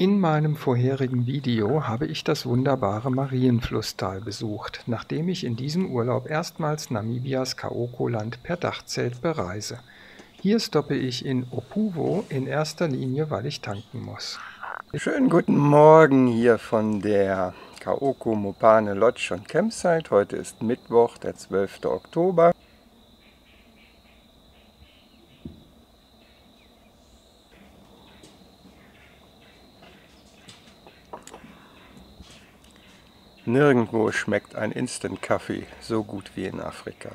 In meinem vorherigen Video habe ich das wunderbare Marienflusstal besucht, nachdem ich in diesem Urlaub erstmals Namibias Kaoko-Land per Dachzelt bereise. Hier stoppe ich in Opuwo in erster Linie, weil ich tanken muss. Schönen guten Morgen hier von der Kaoko Mopane Lodge und Campsite. Heute ist Mittwoch, der 12. Oktober. Nirgendwo schmeckt ein Instant-Kaffee so gut wie in Afrika.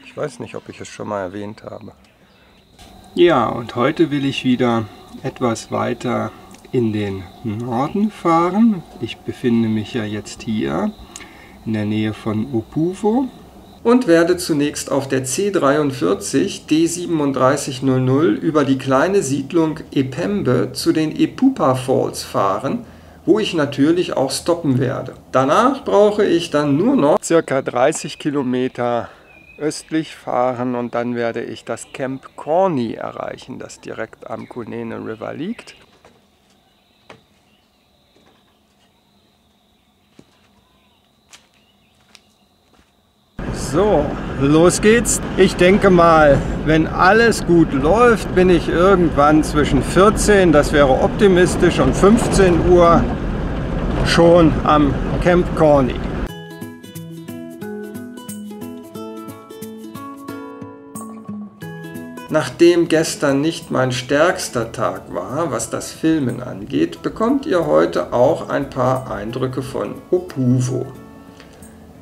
Ich weiß nicht, ob ich es schon mal erwähnt habe. Ja, und heute will ich wieder etwas weiter in den Norden fahren. Ich befinde mich ja jetzt hier in der Nähe von Opuwo und werde zunächst auf der C43 D3700 über die kleine Siedlung Epembe zu den Epupa Falls fahren, wo ich natürlich auch stoppen werde. Danach brauche ich dann nur noch ca. 30 Kilometer östlich fahren und dann werde ich das Camp Corny erreichen, das direkt am Kunene River liegt. So, los geht's. Ich denke mal, wenn alles gut läuft, bin ich irgendwann zwischen 14, das wäre optimistisch, und 15 Uhr schon am Camp Corny. Nachdem gestern nicht mein stärkster Tag war, was das Filmen angeht, bekommt ihr heute auch ein paar Eindrücke von Opuwo.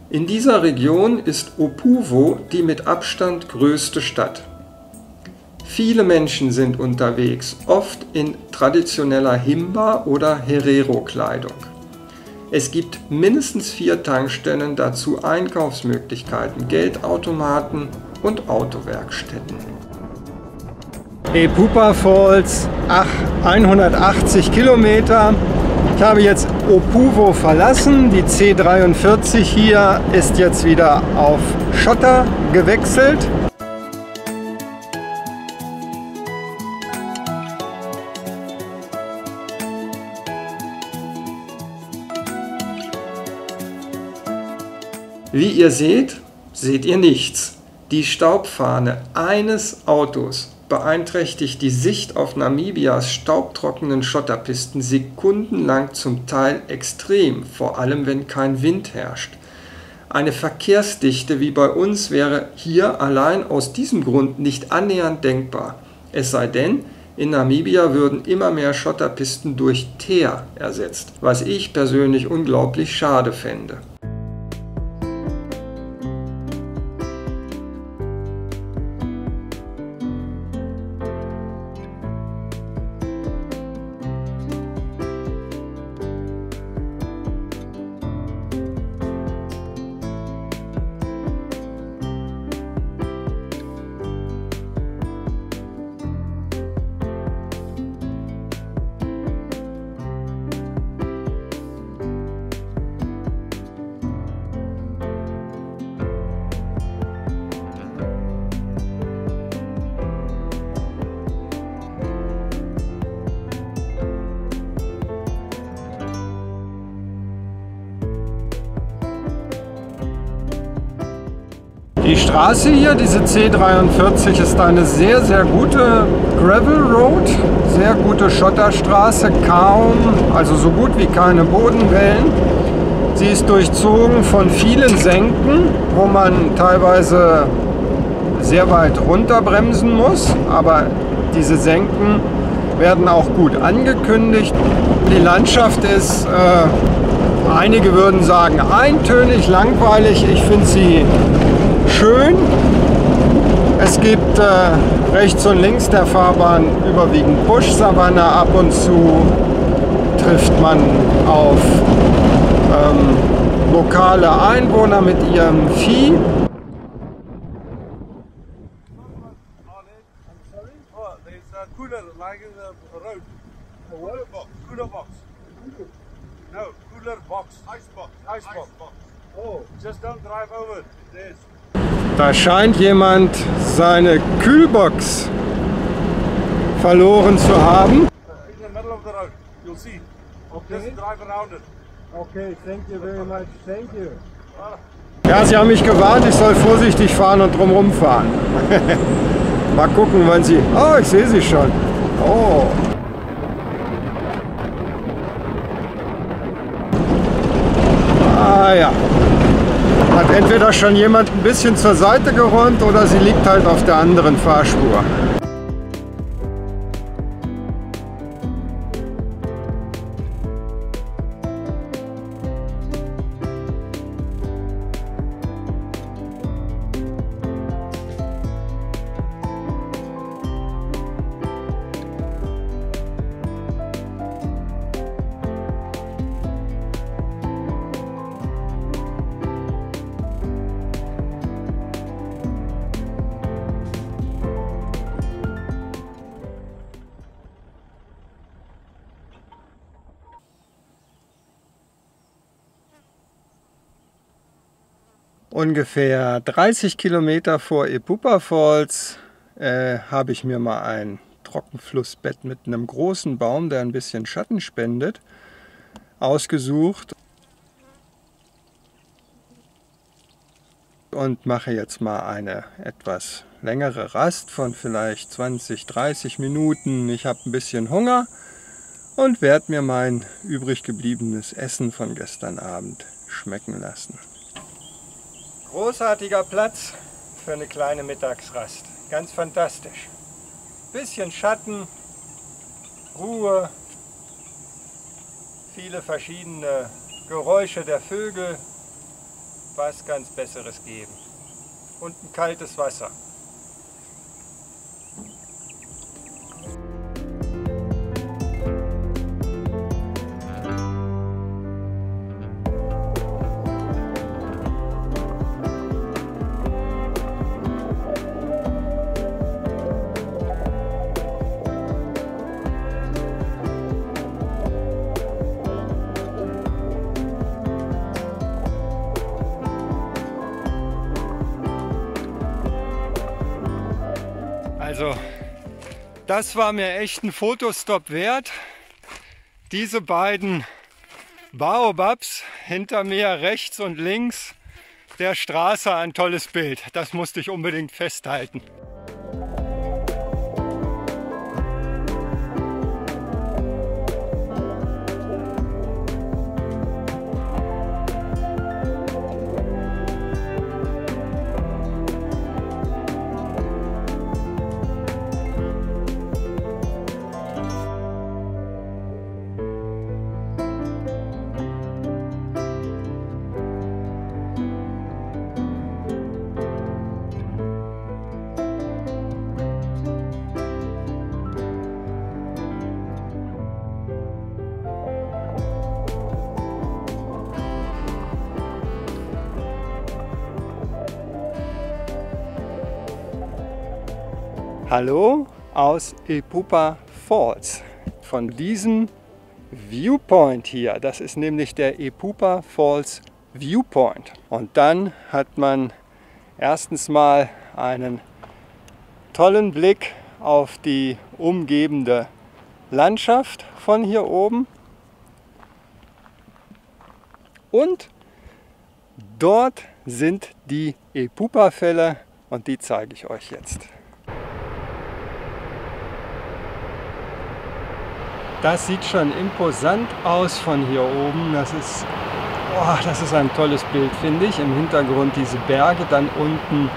In dieser Region ist Opuwo die mit Abstand größte Stadt. Viele Menschen sind unterwegs, oft in traditioneller Himba- oder Herero-Kleidung. Es gibt mindestens 4 Tankstellen, dazu Einkaufsmöglichkeiten, Geldautomaten und Autowerkstätten. Epupa Falls, 180 Kilometer. Ich habe jetzt Opuwo verlassen. Die C43 hier ist jetzt wieder auf Schotter gewechselt. Wie ihr seht, seht ihr nichts. Die Staubfahne eines Autos beeinträchtigt die Sicht auf Namibias staubtrockenen Schotterpisten sekundenlang, zum Teil extrem, vor allem wenn kein Wind herrscht. Eine Verkehrsdichte wie bei uns wäre hier allein aus diesem Grund nicht annähernd denkbar. Es sei denn, in Namibia würden immer mehr Schotterpisten durch Teer ersetzt, was ich persönlich unglaublich schade fände. Die Straße hier, diese C43, ist eine sehr, sehr gute Gravel Road, sehr gute Schotterstraße, also so gut wie keine Bodenwellen. Sie ist durchzogen von vielen Senken, wo man teilweise sehr weit runterbremsen muss, aber diese Senken werden auch gut angekündigt. Die Landschaft ist, einige würden sagen, eintönig, langweilig. Ich finde sie schön. Es gibt rechts und links der Fahrbahn überwiegend Buschsavanne. Ab und zu trifft man auf lokale Einwohner mit ihrem Vieh. Da scheint jemand seine Kühlbox verloren zu haben. Okay. Okay, thank you very much. Thank you. Ja, Sie haben mich gewarnt, ich soll vorsichtig fahren und drumherum fahren. Mal gucken, wann Sie... Oh, ich sehe Sie schon. Oh. Ah ja. Hat entweder schon jemand ein bisschen zur Seite geräumt oder sie liegt halt auf der anderen Fahrspur. Ungefähr 30 Kilometer vor Epupa Falls habe ich mir mal ein Trockenflussbett mit einem großen Baum, der ein bisschen Schatten spendet, ausgesucht und mache jetzt mal eine etwas längere Rast von vielleicht 20, 30 Minuten. Ich habe ein bisschen Hunger und werde mir mein übrig gebliebenes Essen von gestern Abend schmecken lassen. Großartiger Platz für eine kleine Mittagsrast. Ganz fantastisch. Bisschen Schatten, Ruhe, viele verschiedene Geräusche der Vögel. Was kann es Besseres geben? Und ein kaltes Wasser. Also, das war mir echt ein Fotostopp wert. Diese beiden Baobabs hinter mir rechts und links der Straße, ein tolles Bild. Das musste ich unbedingt festhalten. Hallo aus Epupa Falls. Von diesem Viewpoint hier, das ist nämlich der Epupa Falls Viewpoint. Und dann hat man erstens mal einen tollen Blick auf die umgebende Landschaft von hier oben. Und dort sind die Epupa-Fälle und die zeige ich euch jetzt. Das sieht schon imposant aus von hier oben. Das ist ein tolles Bild, finde ich. Im Hintergrund diese Berge, dann unten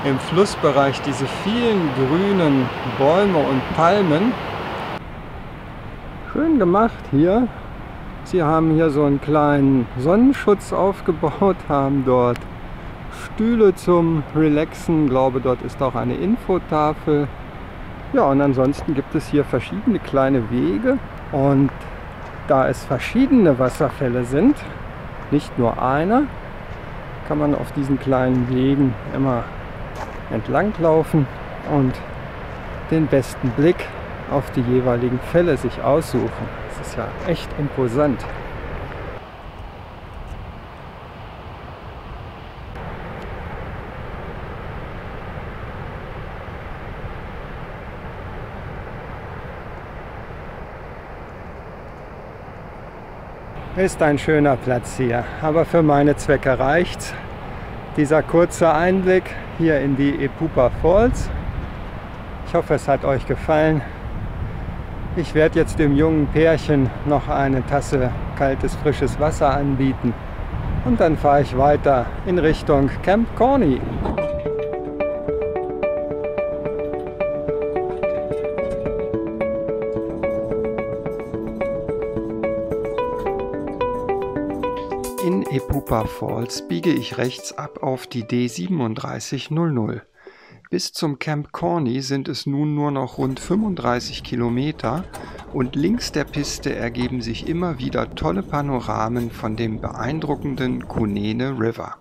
im Flussbereich diese vielen grünen Bäume und Palmen. Schön gemacht hier. Sie haben hier so einen kleinen Sonnenschutz aufgebaut, haben dort Stühle zum Relaxen. Ich glaube, dort ist auch eine Infotafel. Ja, und ansonsten gibt es hier verschiedene kleine Wege und da es verschiedene Wasserfälle sind, nicht nur einer, kann man auf diesen kleinen Wegen immer entlang laufen und den besten Blick auf die jeweiligen Fälle sich aussuchen. Das ist ja echt imposant. Ist ein schöner Platz hier, aber für meine Zwecke reicht's. Dieser kurze Einblick hier in die Epupa Falls. Ich hoffe, es hat euch gefallen. Ich werde jetzt dem jungen Pärchen noch eine Tasse kaltes, frisches Wasser anbieten. Und dann fahre ich weiter in Richtung Camp Corny. In Epupa Falls biege ich rechts ab auf die D3700. Bis zum Camp Corny sind es nun nur noch rund 35 Kilometer und links der Piste ergeben sich immer wieder tolle Panoramen von dem beeindruckenden Kunene River.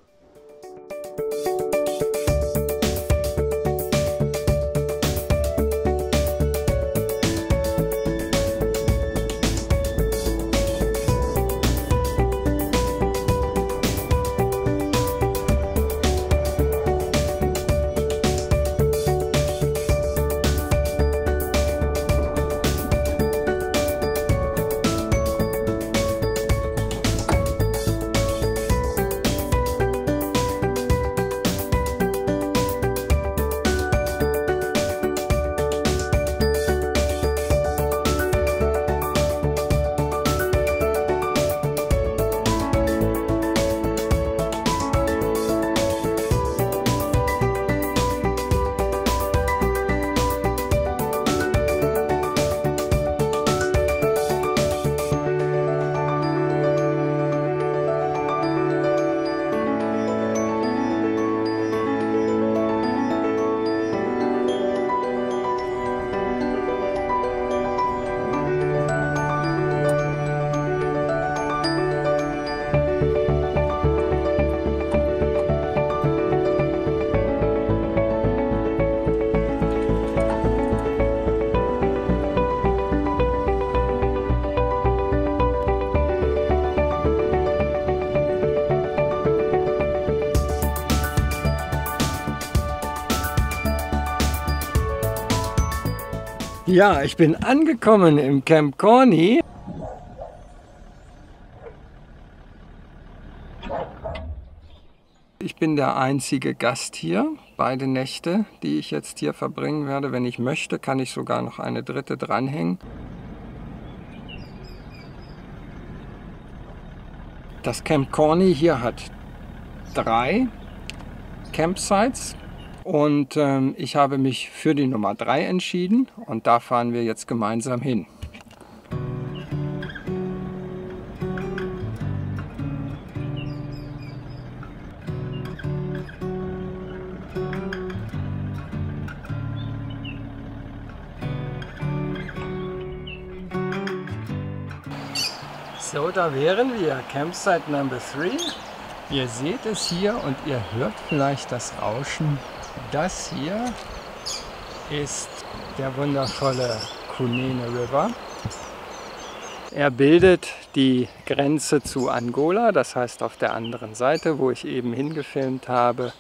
Ja, ich bin angekommen im Camp Corny. Ich bin der einzige Gast hier, beide Nächte, die ich jetzt hier verbringen werde. Wenn ich möchte, kann ich sogar noch eine dritte dranhängen. Das Camp Corny hier hat 3 Campsites. Und ich habe mich für die Nummer 3 entschieden und da fahren wir jetzt gemeinsam hin. So, da wären wir, Campsite Number 3. Ihr seht es hier und ihr hört vielleicht das Rauschen. Das hier ist der wundervolle Kunene River. Er bildet die Grenze zu Angola, das heißt auf der anderen Seite, wo ich eben hingefilmt habe.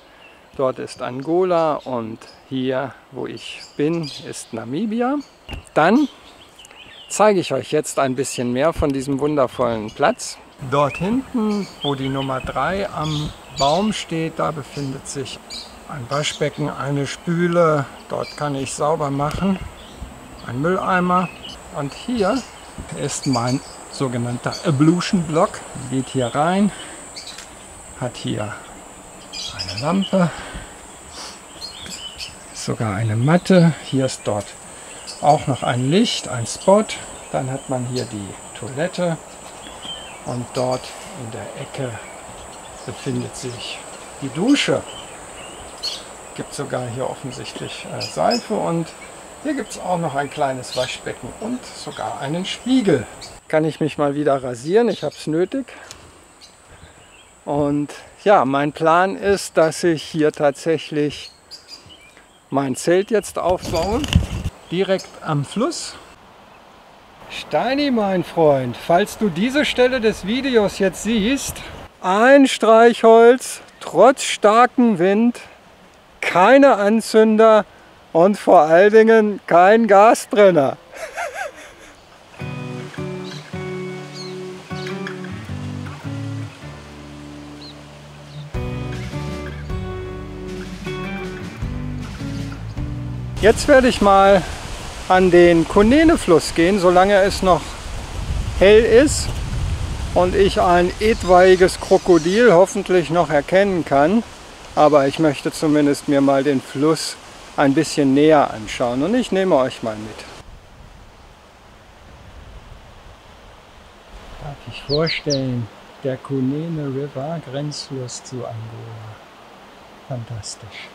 Dort ist Angola und hier, wo ich bin, ist Namibia. Dann zeige ich euch jetzt ein bisschen mehr von diesem wundervollen Platz. Dort hinten, wo die Nummer 3 am Baum steht, da befindet sich ein Waschbecken, eine Spüle, dort kann ich sauber machen, ein Mülleimer. Und hier ist mein sogenannter Ablution Block. Geht hier rein, hat hier eine Lampe, sogar eine Matte. Hier ist dort auch noch ein Licht, ein Spot. Dann hat man hier die Toilette und dort in der Ecke befindet sich die Dusche. Gibt sogar hier offensichtlich Seife und hier gibt es auch noch ein kleines Waschbecken und sogar einen Spiegel. Kann ich mich mal wieder rasieren, ich habe es nötig. Und ja, mein Plan ist, dass ich hier tatsächlich mein Zelt jetzt aufbaue, direkt am Fluss. Steini, mein Freund, falls du diese Stelle des Videos jetzt siehst, ein Streichholz, trotz starkem Wind, keine Anzünder und vor allen Dingen kein Gasbrenner. Jetzt werde ich mal an den Kunene-Fluss gehen, solange es noch hell ist und ich ein etwaiges Krokodil hoffentlich noch erkennen kann. Aber ich möchte zumindest mir mal den Fluss ein bisschen näher anschauen und ich nehme euch mal mit. Darf ich vorstellen, der Kunene River, Grenzfluss zu Angola. Fantastisch.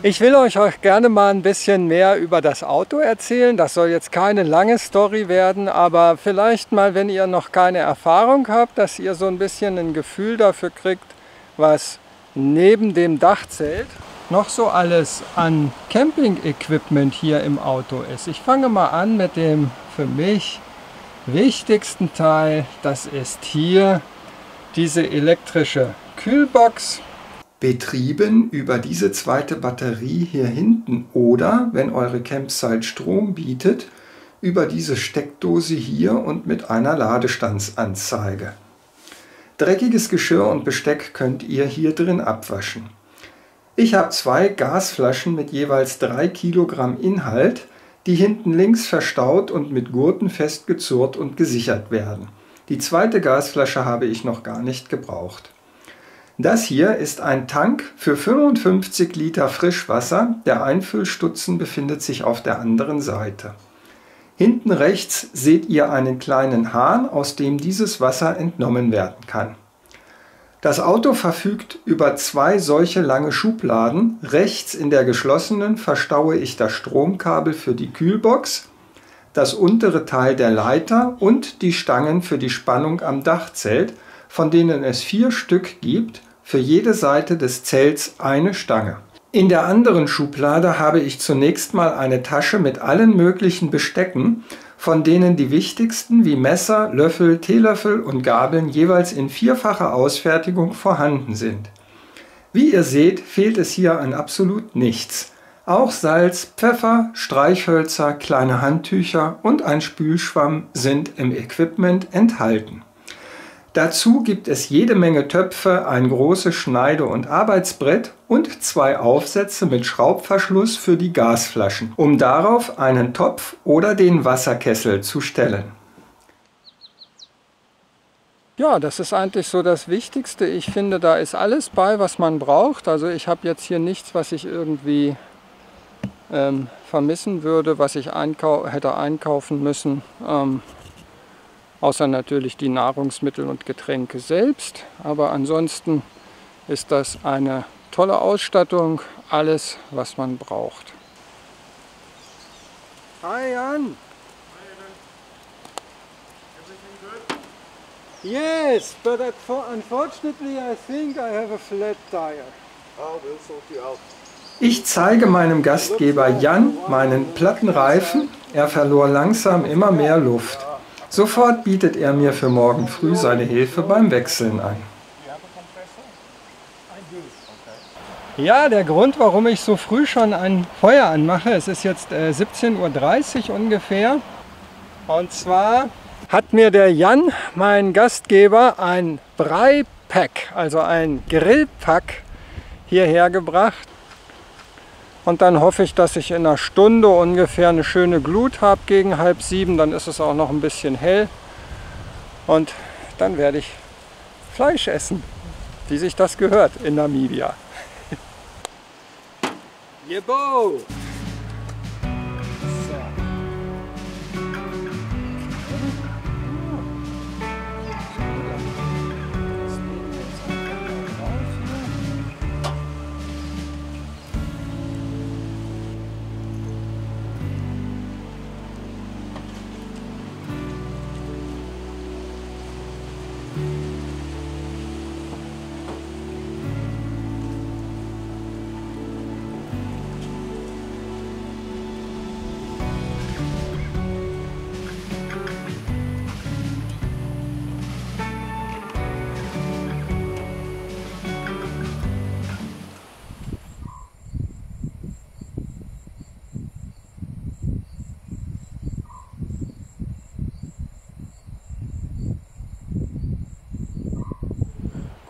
Ich will euch gerne mal ein bisschen mehr über das Auto erzählen. Das soll jetzt keine lange Story werden, aber vielleicht mal, wenn ihr noch keine Erfahrung habt, dass ihr so ein bisschen ein Gefühl dafür kriegt, was neben dem Dachzelt noch so alles an Camping-Equipment hier im Auto ist. Ich fange mal an mit dem für mich wichtigsten Teil. Das ist hier diese elektrische Kühlbox. Betrieben über diese zweite Batterie hier hinten oder, wenn eure Campsite Strom bietet, über diese Steckdose hier und mit einer Ladestandsanzeige. Dreckiges Geschirr und Besteck könnt ihr hier drin abwaschen. Ich habe 2 Gasflaschen mit jeweils 3 Kilogramm Inhalt, die hinten links verstaut und mit Gurten festgezurrt und gesichert werden. Die zweite Gasflasche habe ich noch gar nicht gebraucht. Das hier ist ein Tank für 55 Liter Frischwasser. Der Einfüllstutzen befindet sich auf der anderen Seite. Hinten rechts seht ihr einen kleinen Hahn, aus dem dieses Wasser entnommen werden kann. Das Auto verfügt über 2 solche lange Schubladen. Rechts in der geschlossenen verstaue ich das Stromkabel für die Kühlbox, das untere Teil der Leiter und die Stangen für die Spannung am Dachzelt, von denen es 4 Stück gibt, für jede Seite des Zelts eine Stange. In der anderen Schublade habe ich zunächst mal eine Tasche mit allen möglichen Bestecken, von denen die wichtigsten wie Messer, Löffel, Teelöffel und Gabeln jeweils in 4-facher Ausfertigung vorhanden sind. Wie ihr seht, fehlt es hier an absolut nichts. Auch Salz, Pfeffer, Streichhölzer, kleine Handtücher und ein Spülschwamm sind im Equipment enthalten. Dazu gibt es jede Menge Töpfe, ein großes Schneide- und Arbeitsbrett und 2 Aufsätze mit Schraubverschluss für die Gasflaschen, um darauf einen Topf oder den Wasserkessel zu stellen. Ja, das ist eigentlich so das Wichtigste. Ich finde, da ist alles bei, was man braucht. Also ich habe jetzt hier nichts, was ich irgendwie vermissen würde, was ich hätte einkaufen müssen. Außer natürlich die Nahrungsmittel und Getränke selbst. Aber ansonsten ist das eine tolle Ausstattung, alles was man braucht. Hi Jan! Yes, but unfortunately I think I have a flat tire. Ich zeige meinem Gastgeber Jan meinen platten Reifen. Er verlor langsam immer mehr Luft. Sofort bietet er mir für morgen früh seine Hilfe beim Wechseln an. Ja, der Grund, warum ich so früh schon ein Feuer anmache, es ist jetzt 17:30 Uhr ungefähr. Und zwar hat mir der Jan, mein Gastgeber, ein Brei-Pack, also ein Grillpack, hierher gebracht. Und dann hoffe ich, dass ich in einer Stunde ungefähr eine schöne Glut habe gegen 6:30. Dann ist es auch noch ein bisschen hell. Und dann werde ich Fleisch essen, wie sich das gehört in Namibia. Jebo!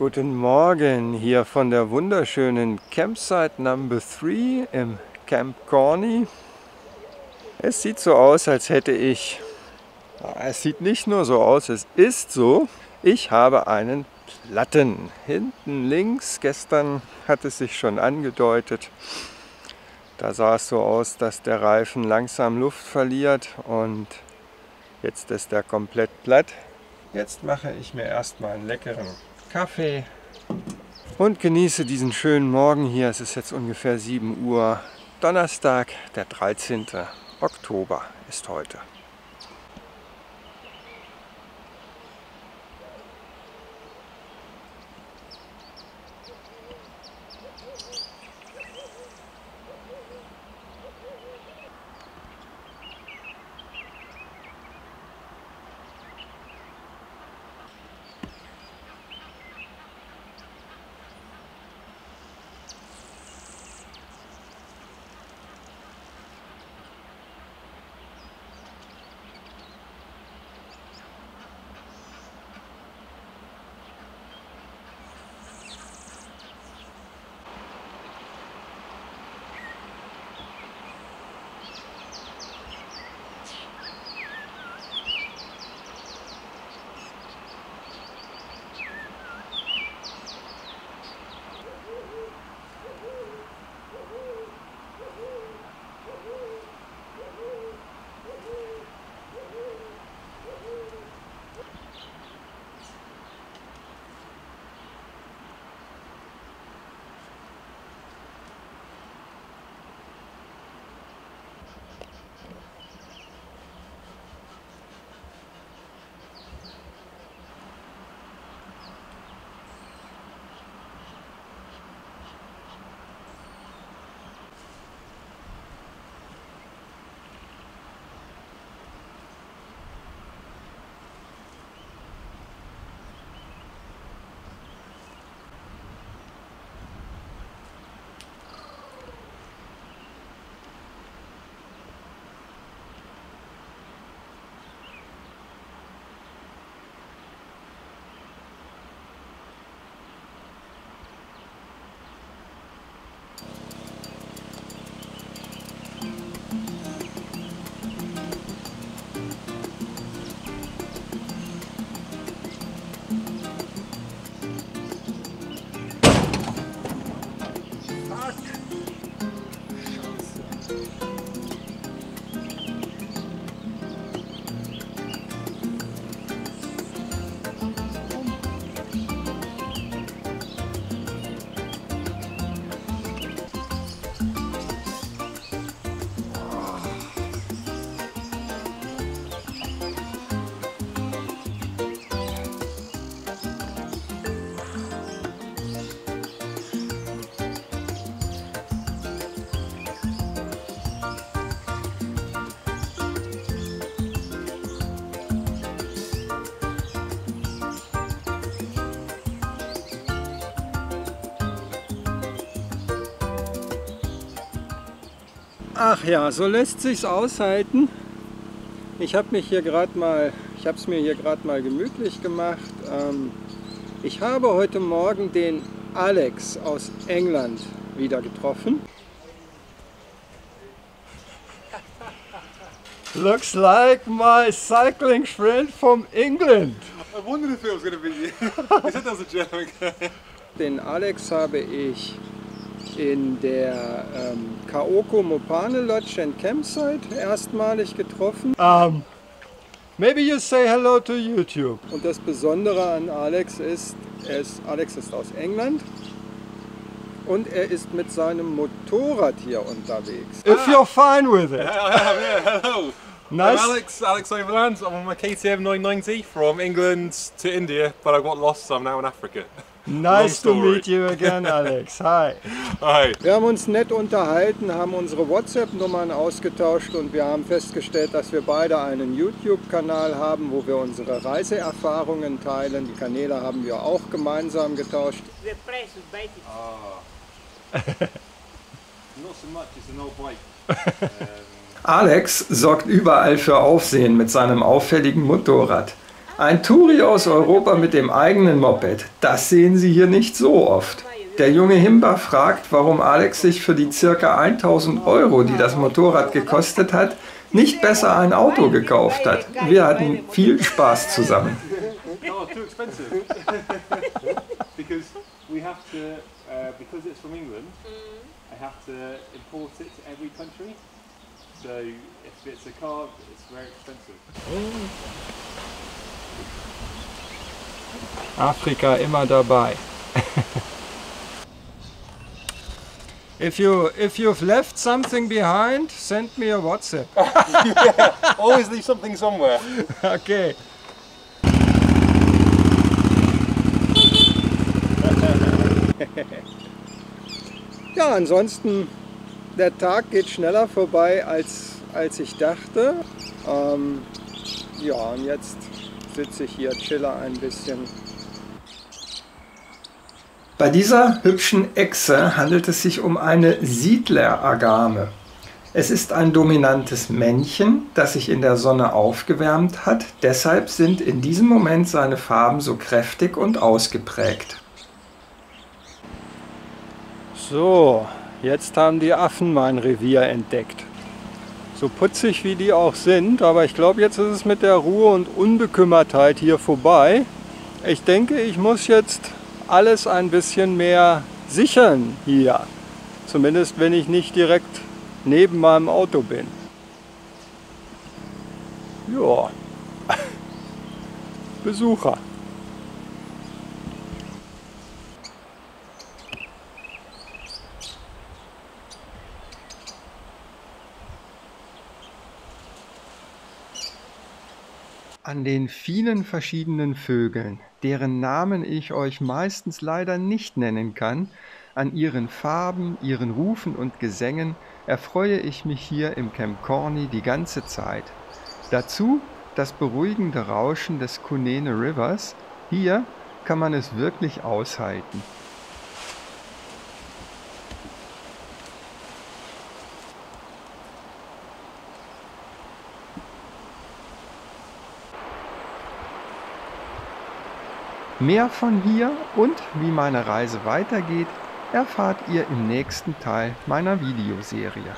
Guten Morgen hier von der wunderschönen Campsite Number 3 im Camp Corney. Es sieht so aus, als hätte ich, es sieht nicht nur so aus, es ist so, ich habe einen Platten. Hinten links, gestern hat es sich schon angedeutet, da sah es so aus, dass der Reifen langsam Luft verliert und jetzt ist er komplett platt. Jetzt mache ich mir erstmal einen leckeren Kaffee und genieße diesen schönen Morgen hier. Es ist jetzt ungefähr 7 Uhr. Donnerstag, der 13. Oktober ist heute. Ach ja, so lässt sich's aushalten. Ich habe es mir hier gerade mal gemütlich gemacht. Ich habe heute Morgen den Alex aus England wieder getroffen. Looks like my cycling friend from England. I wondered if it was going to be you. You said that was a German guy. Den Alex habe ich in der Kaoko Mopane Lodge and Campsite erstmalig getroffen. Maybe you say hello to YouTube. Und das Besondere an Alex ist, Alex ist aus England und er ist mit seinem Motorrad hier unterwegs. If you're fine with it. Yeah, hello. Nice. I'm Alex Overland. I'm on my KTM 990 from England to India, but I got lost, so I'm now in Africa. Nice to meet you again, Alex. Hi. Hi. Wir haben uns nett unterhalten, haben unsere WhatsApp-Nummern ausgetauscht und wir haben festgestellt, dass wir beide einen YouTube-Kanal haben, wo wir unsere Reiseerfahrungen teilen. Die Kanäle haben wir auch gemeinsam getauscht. Not so much, it's an old bike. Alex sorgt überall für Aufsehen mit seinem auffälligen Motorrad. Ein Touri aus Europa mit dem eigenen Moped, das sehen Sie hier nicht so oft. Der junge Himba fragt, warum Alex sich für die ca. 1000 €, die das Motorrad gekostet hat, nicht besser ein Auto gekauft hat. Wir hatten viel Spaß zusammen. Oh, too expensive. Because we have to, because it's from England, I have to import it to every country. So if it's a car, it's very expensive. Afrika immer dabei. If you've left something behind, send me a WhatsApp. Yeah, always leave something somewhere. Okay. Ja, ansonsten, der Tag geht schneller vorbei, als ich dachte. Ja, und jetzt sitze ich hier, chille ein bisschen. Bei dieser hübschen Echse handelt es sich um eine Siedleragame. Es ist ein dominantes Männchen, das sich in der Sonne aufgewärmt hat. Deshalb sind in diesem Moment seine Farben so kräftig und ausgeprägt. So, jetzt haben die Affen mein Revier entdeckt. So putzig wie die auch sind, aber ich glaube, jetzt ist es mit der Ruhe und Unbekümmertheit hier vorbei. Ich denke, ich muss jetzt alles ein bisschen mehr sichern hier. Zumindest wenn ich nicht direkt neben meinem Auto bin. Ja, Besucher. An den vielen verschiedenen Vögeln, deren Namen ich euch meistens leider nicht nennen kann, an ihren Farben, ihren Rufen und Gesängen erfreue ich mich hier im Camp Corny die ganze Zeit. Dazu das beruhigende Rauschen des Kunene Rivers. Hier kann man es wirklich aushalten. Mehr von hier und wie meine Reise weitergeht, erfahrt ihr im nächsten Teil meiner Videoserie.